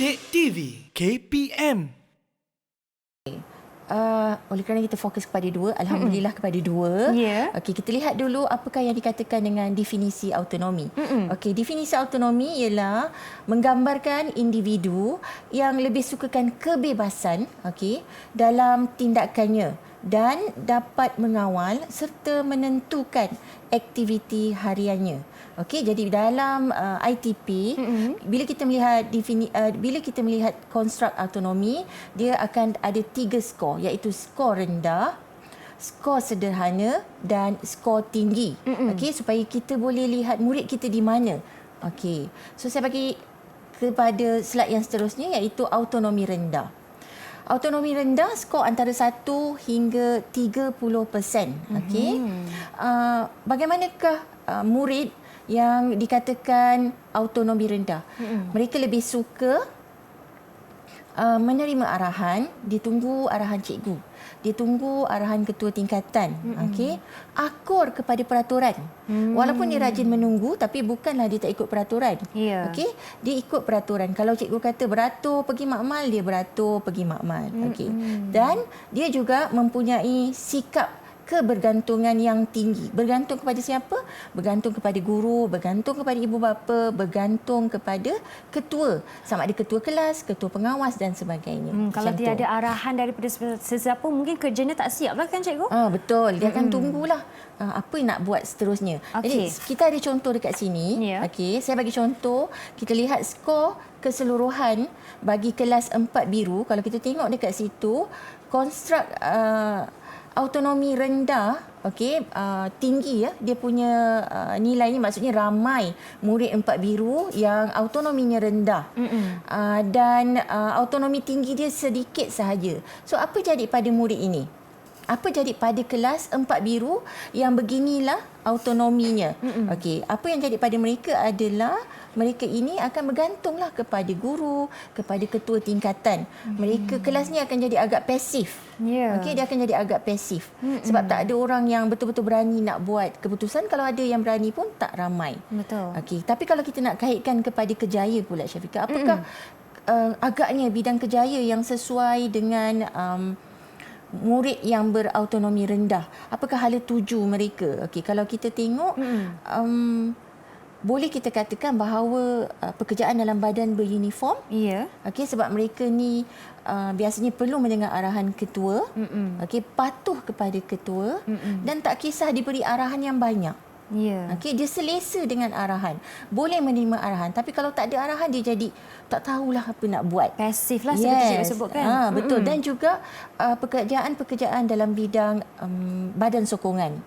Didik TV KPM. Oleh kerana kita fokus kepada dua, alhamdulillah kepada dua. Ya. Okey, kita lihat dulu apakah yang dikatakan dengan definisi autonomi. Okey, definisi autonomi ialah menggambarkan individu yang lebih sukakan kebebasan, okey, dalam tindakannya dan dapat mengawal serta menentukan aktiviti hariannya. Okey, jadi dalam ITP, bila kita melihat konstruk autonomi, dia akan ada 3 skor, iaitu skor rendah, skor sederhana dan skor tinggi. Okey, supaya kita boleh lihat murid kita di mana. Okey, so saya bagi kepada slide yang seterusnya, iaitu autonomi rendah. Autonomi rendah skor antara 1 hingga 30%. Okey. Bagaimanakah murid yang dikatakan autonomi rendah? Mereka lebih suka menerima arahan, ditunggu arahan cikgu, ditunggu arahan ketua tingkatan. Okey, akur kepada peraturan. Walaupun dia rajin menunggu, tapi bukanlah dia tak ikut peraturan. Ya. Okey, dia ikut peraturan. Kalau cikgu kata beratur pergi makmal, dia beratur pergi makmal. Okey. Dan dia juga mempunyai sikap kebergantungan yang tinggi. Bergantung kepada siapa? Bergantung kepada guru, bergantung kepada ibu bapa, bergantung kepada ketua. Sama ada ketua kelas, ketua pengawas dan sebagainya. Kalau Macam tiada tu. arahan daripada sesiapa, mungkin kerjanya tak siap lah kan cikgu? Betul. Dia akan tunggulah apa yang nak buat seterusnya. Jadi Okey. kita ada contoh dekat sini. Ya. Okey, saya bagi contoh. Kita lihat skor keseluruhan bagi kelas 4 biru. Kalau kita tengok dekat situ, konstruk autonomi rendah, okey, tinggi ya, dia punya nilainya, maksudnya ramai murid 4 biru yang autonominya rendah. Dan autonomi tinggi dia sedikit sahaja. So apa jadi pada murid ini? Apa jadi pada kelas 4 biru yang beginilah autonominya? Okey, apa yang jadi pada mereka adalah mereka ini akan bergantunglah kepada guru, kepada ketua tingkatan. Mereka kelas ni akan jadi agak pasif. Ya. Okey, dia akan jadi agak pasif. Sebab tak ada orang yang betul-betul berani nak buat keputusan. Kalau ada yang berani pun tak ramai. Betul. Okey, tapi kalau kita nak kaitkan kepada kejaya pula, Syafiqah, apakah agaknya bidang kejaya yang sesuai dengan murid yang berautonomi rendah? Apakah hala tuju mereka? Okey, kalau kita tengok, boleh kita katakan bahawa pekerjaan dalam badan beruniform. Ya. Okey, sebab mereka ni biasanya perlu mendengar arahan ketua. Okey, patuh kepada ketua dan tak kisah diberi arahan yang banyak. Ya. Okey, dia selesa dengan arahan. Boleh menerima arahan, tapi kalau tak ada arahan, dia jadi tak tahulah apa nak buat. Pasif lah seperti cikgu sebutkan. Betul. Dan juga pekerjaan-pekerjaan dalam bidang badan sokongan.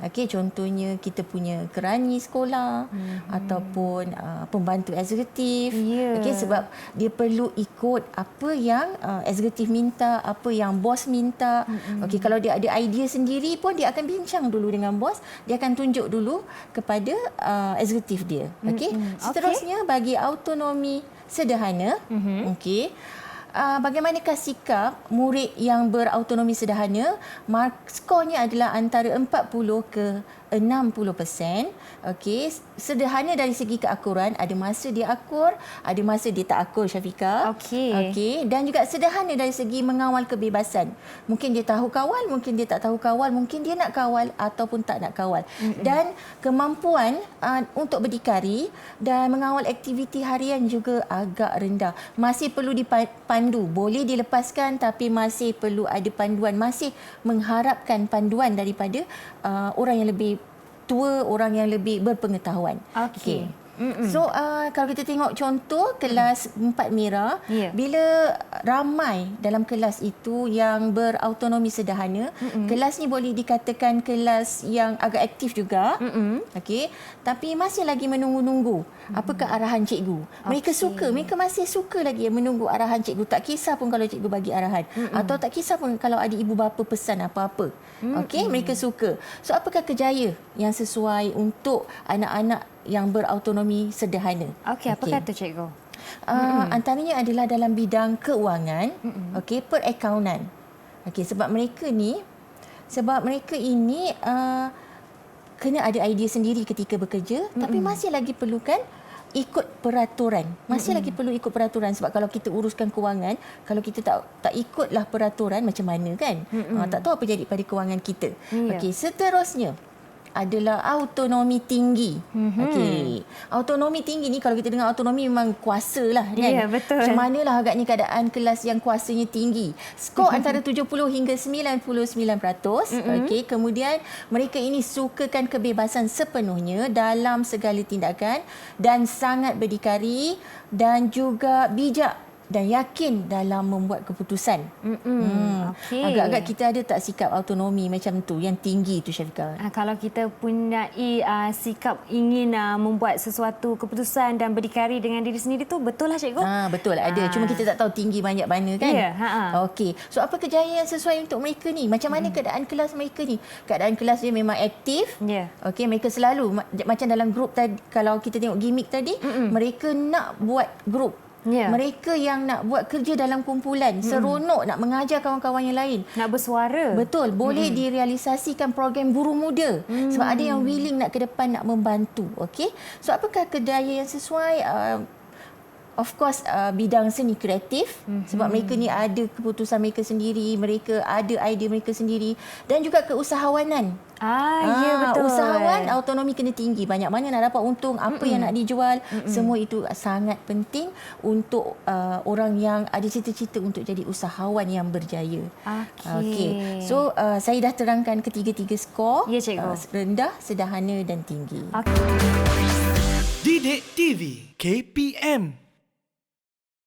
Okey, contohnya kita punya kerani sekolah ataupun pembantu eksekutif. Ya. Okey, sebab dia perlu ikut apa yang eksekutif minta, apa yang bos minta. Okey, kalau dia ada idea sendiri pun dia akan bincang dulu dengan bos, dia akan tunjuk dulu kepada eksekutif dia. Okey. Seterusnya bagi autonomi sederhana, okey. Bagaimanakah sikap murid yang berautonomi sederhana? Skornya adalah antara 40 ke 60%. Okey, sederhana dari segi keakuran, ada masa dia akur, ada masa dia tak akur, Syafiqah. Okey, dan juga sederhana dari segi mengawal kebebasan. Mungkin dia tahu kawal, mungkin dia tak tahu kawal, mungkin dia nak kawal ataupun tak nak kawal. Dan kemampuan untuk berdikari dan mengawal aktiviti harian juga agak rendah. Masih perlu dipandu, boleh dilepaskan tapi masih perlu ada panduan, masih mengharapkan panduan daripada orang yang lebih tua, orang yang lebih berpengetahuan. Okey. So kalau kita tengok contoh kelas 4 merah, bila ramai dalam kelas itu yang berautonomi sederhana, kelas ni boleh dikatakan kelas yang agak aktif juga. Okey, tapi masih lagi menunggu-nunggu apakah arahan cikgu. Mereka suka, mereka masih suka lagi menunggu arahan cikgu, tak kisah pun kalau cikgu bagi arahan, atau tak kisah pun kalau ada ibu bapa pesan apa-apa. Okey, mereka suka. So apakah kejaya yang sesuai untuk anak-anak yang berautonomi sederhana? Okey, apa kata cikgu? Antaranya adalah dalam bidang keuangan, okey, perakaunan. Okey, sebab mereka ini kena ada idea sendiri ketika bekerja, tapi masih lagi perlukan ikut peraturan. Masih lagi perlu ikut peraturan sebab kalau kita uruskan kewangan, kalau kita tak ikutlah peraturan macam mana kan? Tak tahu apa jadi pada kewangan kita. Okey, seterusnya adalah autonomi tinggi. Okey. Autonomi tinggi ni kalau kita dengar autonomi memang kuasa lah kan. Ya, betul. Macam manalah agaknya keadaan kelas yang kuasanya tinggi. Skor antara 70 hingga 99%. Okey, kemudian mereka ini sukakan kebebasan sepenuhnya dalam segala tindakan dan sangat berdikari dan juga bijak dan yakin dalam membuat keputusan. Okey. Agak-agak kita ada tak sikap autonomi macam tu yang tinggi tu, Syafiqah? Kalau kita punya sikap ingin membuat sesuatu keputusan dan berdikari dengan diri sendiri tu betul lah cikgu? Betul ada. Cuma kita tak tahu tinggi banyak mana kan? Ya, Okey. So apa kejayaan yang sesuai untuk mereka ni? Macam mana keadaan kelas mereka ni? Keadaan kelas dia memang aktif. Ya. Okey, mereka selalu macam dalam grup tadi, kalau kita tengok gimmick tadi, mereka nak buat grup. Ya. Mereka yang nak buat kerja dalam kumpulan, seronok nak mengajar kawan-kawan yang lain. Nak bersuara. Betul, boleh direalisasikan program guru muda. Sebab ada yang willing nak ke depan nak membantu. Okey. So apakah kedaya yang sesuai? Of course bidang seni kreatif sebab mereka ni ada keputusan mereka sendiri, mereka ada idea mereka sendiri dan juga keusahawanan. Ya betul. Usahawan, autonomi kena tinggi. Banyak mana nak dapat untung, apa yang nak dijual, semua itu sangat penting untuk orang yang ada cita-cita untuk jadi usahawan yang berjaya. Okey. So saya dah terangkan ketiga-tiga skor. Ya, cikgu. Rendah, sederhana dan tinggi. Okey. Didik TV KPM